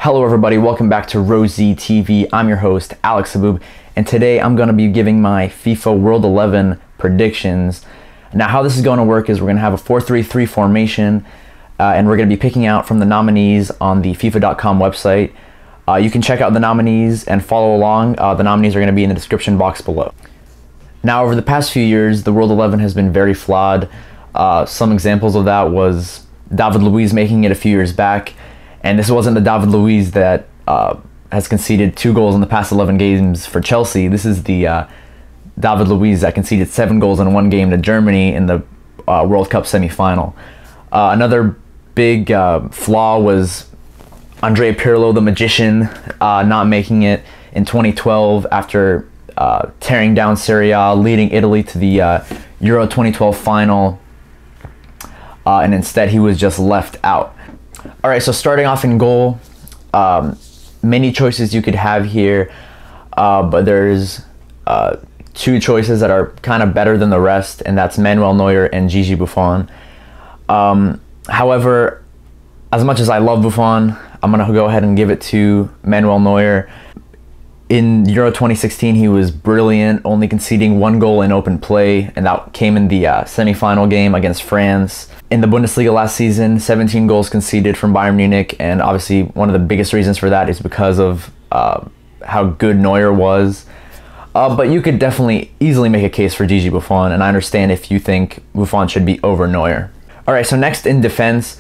Hello everybody, welcome back to Rosie TV. I'm your host, Alex Haboob, and today I'm going to be giving my FIFA World 11 predictions. Now how this is going to work is we're going to have a 4-3-3 formation, and we're going to be picking out from the nominees on the FIFA.com website. You can check out the nominees and follow along. The nominees are going to be in the description box below. Now over the past few years, the World 11 has been very flawed. Some examples of that was David Luiz making it a few years back. And this wasn't the David Luiz that has conceded 2 goals in the past 11 games for Chelsea. This is the David Luiz that conceded 7 goals in 1 game to Germany in the World Cup semi-final. Another big flaw was Andrea Pirlo, the magician, not making it in 2012 after tearing down Serie A, leading Italy to the Euro 2012 final, and instead he was just left out. All right, so starting off in goal, many choices you could have here, but there's 2 choices that are kind of better than the rest, and that's Manuel Neuer and Gigi Buffon. However, as much as I love Buffon, I'm going to go ahead and give it to Manuel Neuer. In Euro 2016, he was brilliant, only conceding 1 goal in open play, and that came in the semi-final game against France. In the Bundesliga last season, 17 goals conceded from Bayern Munich, and obviously one of the biggest reasons for that is because of how good Neuer was. But you could definitely easily make a case for Gigi Buffon, and I understand if you think Buffon should be over Neuer. All right, so next in defense.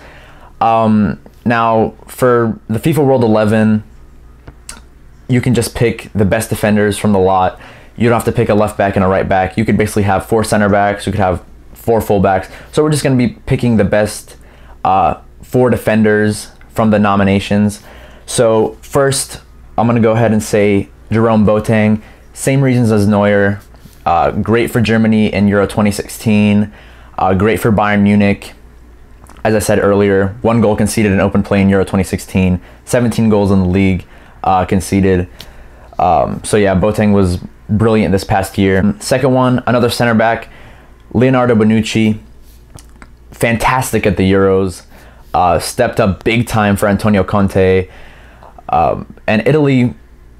Now, for the FIFA World 11, you can just pick the best defenders from the lot. You don't have to pick a left back and a right back. You could basically have 4 center backs. You could have 4 fullbacks. So we're just going to be picking the best 4 defenders from the nominations. So first, I'm going to go ahead and say Jerome Boateng. Same reasons as Neuer. Great for Germany in Euro 2016. Great for Bayern Munich. As I said earlier, 1 goal conceded in open play in Euro 2016. 17 goals in the league conceded. So yeah, Boateng was brilliant this past year. Second one, another center back, Leonardo Bonucci. Fantastic at the Euros. Stepped up big time for Antonio Conte. And Italy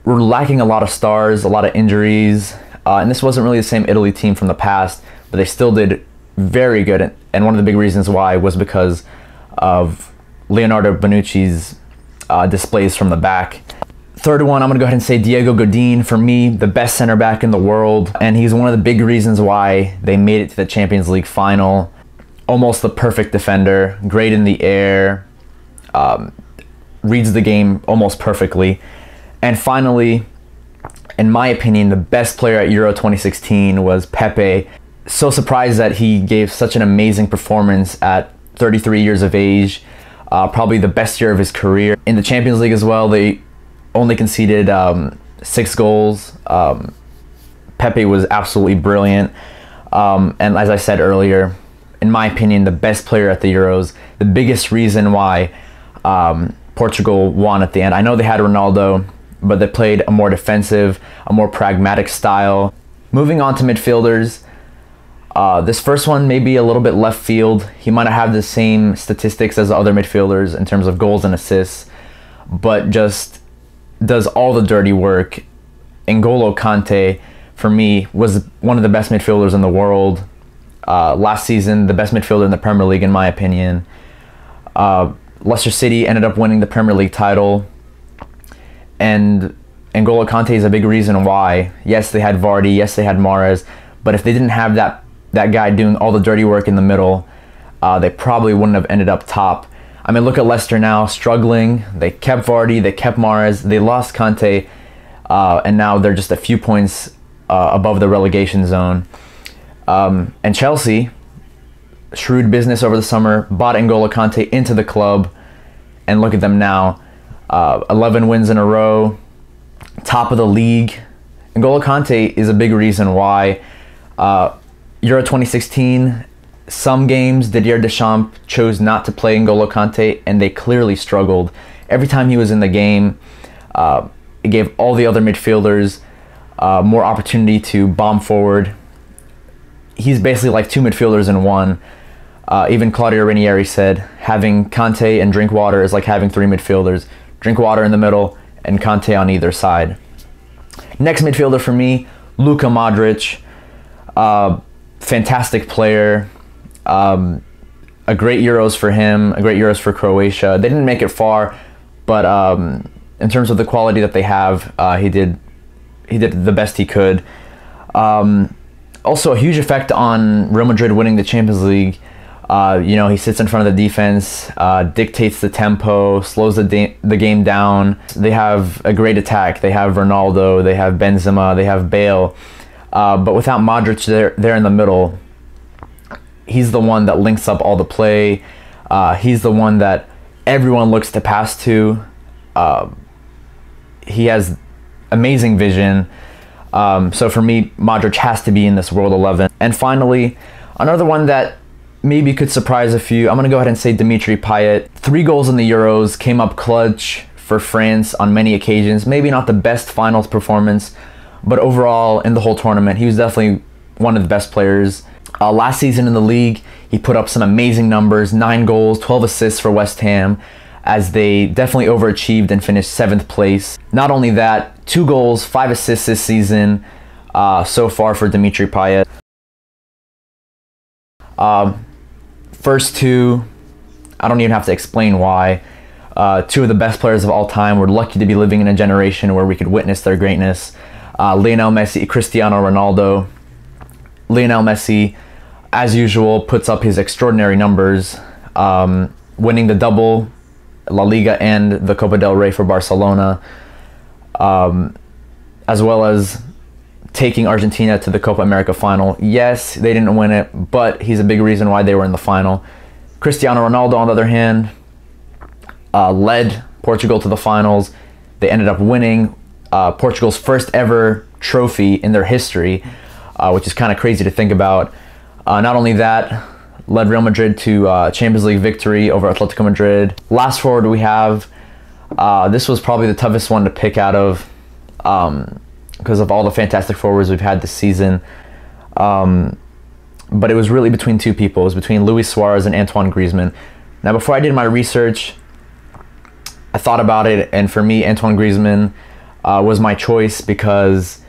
were lacking a lot of stars, a lot of injuries. And this wasn't really the same Italy team from the past, but they still did very good. And one of the big reasons why was because of Leonardo Bonucci's displays from the back. Third one, I'm going to go ahead and say Diego Godin. For me, the best center back in the world. And he's one of the big reasons why they made it to the Champions League final. Almost the perfect defender. Great in the air. Reads the game almost perfectly. And finally, in my opinion, the best player at Euro 2016 was Pepe. So surprised that he gave such an amazing performance at 33 years of age. Probably the best year of his career. In the Champions League as well, they only conceded 6 goals. Pepe was absolutely brilliant. And as I said earlier, in my opinion, the best player at the Euros. The biggest reason why Portugal won at the end. I know they had Ronaldo, but they played a more defensive, a more pragmatic style. Moving on to midfielders. This first one may be a little bit left field. He might not have the same statistics as the other midfielders in terms of goals and assists, but just does all the dirty work. N'Golo Kante, for me, was one of the best midfielders in the world. Last season, the best midfielder in the Premier League, in my opinion. Leicester City ended up winning the Premier League title, and N'Golo Kante is a big reason why. Yes, they had Vardy, yes, they had Mahrez, but if they didn't have that guy doing all the dirty work in the middle, they probably wouldn't have ended up top. I mean, look at Leicester now, struggling. They kept Vardy, they kept Mahrez, they lost Kante, and now they're just a few points above the relegation zone. And Chelsea, shrewd business over the summer, bought N'Golo Kante into the club, and look at them now. 11 wins in a row, top of the league. N'Golo Kante is a big reason why. Euro 2016, some games Didier Deschamps chose not to play N'Golo Kante, and they clearly struggled. Every time he was in the game, it gave all the other midfielders more opportunity to bomb forward. He's basically like 2 midfielders in one. Even Claudio Ranieri said, having Kante and Drinkwater is like having 3 midfielders. drink water in the middle, and Kante on either side. Next midfielder for me, Luka Modric. Fantastic player. A great Euros for him, a great Euros for Croatia. They didn't make it far, but in terms of the quality that they have, he did the best he could. Also, a huge effect on Real Madrid winning the Champions League. He sits in front of the defense, dictates the tempo, slows the game down. They have a great attack. They have Ronaldo, they have Benzema, they have Bale. But without Modric there in the middle, he's the one that links up all the play. He's the one that everyone looks to pass to. He has amazing vision. So for me, Modric has to be in this World 11. And finally, another one that maybe could surprise a few, I'm going to go ahead and say Dimitri Payet. 3 goals in the Euros, came up clutch for France on many occasions. Maybe not the best finals performance, but overall in the whole tournament, he was definitely one of the best players. Last season in the league, he put up some amazing numbers, 9 goals, 12 assists for West Ham, as they definitely overachieved and finished 7th place. Not only that, 2 goals, 5 assists this season so far for Dimitri Payet. First 2, I don't even have to explain why. 2 of the best players of all time. We're lucky to be living in a generation where we could witness their greatness. Lionel Messi, Cristiano Ronaldo. Lionel Messi, as usual, puts up his extraordinary numbers, winning the double, La Liga and the Copa del Rey for Barcelona, as well as taking Argentina to the Copa America final. Yes, they didn't win it, but he's a big reason why they were in the final. Cristiano Ronaldo, on the other hand, led Portugal to the finals. They ended up winning Portugal's first ever trophy in their history, which is kind of crazy to think about. Not only that, led Real Madrid to Champions League victory over Atletico Madrid. Last forward we have, this was probably the toughest one to pick out of because of all the fantastic forwards we've had this season. But it was really between 2 people. It was between Luis Suarez and Antoine Griezmann. Now, before I did my research, I thought about it, and for me, Antoine Griezmann was my choice because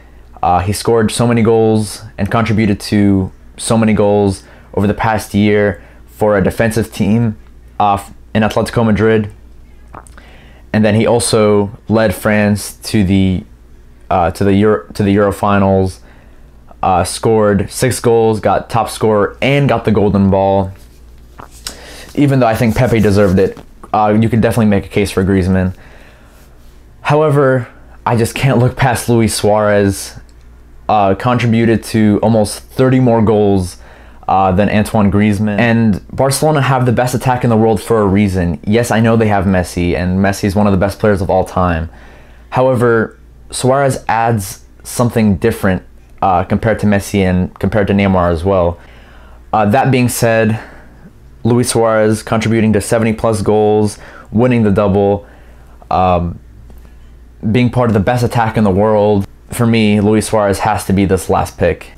he scored so many goals and contributed to so many goals over the past year for a defensive team in Atletico Madrid. And then he also led France to the Euro finals, scored 6 goals, got top scorer, and got the golden ball. Even though I think Pepe deserved it, you could definitely make a case for Griezmann. However, I just can't look past Luis Suarez. Contributed to almost 30 more goals than Antoine Griezmann. And Barcelona have the best attack in the world for a reason. Yes, I know they have Messi, and Messi is one of the best players of all time. However, Suarez adds something different compared to Messi and compared to Neymar as well. That being said, Luis Suarez contributing to 70+ goals, winning the double, being part of the best attack in the world. For me, Luis Suarez has to be this last pick.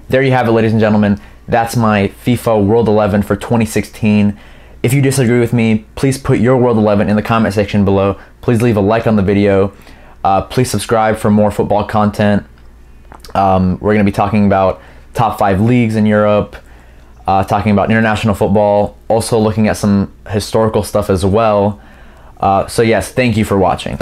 There you have it, ladies and gentlemen. That's my FIFA World 11 for 2016. If you disagree with me, please put your World 11 in the comment section below. Please leave a like on the video. Please subscribe for more football content. We're going to be talking about top 5 leagues in Europe, talking about international football, also looking at some historical stuff as well. So yes, thank you for watching.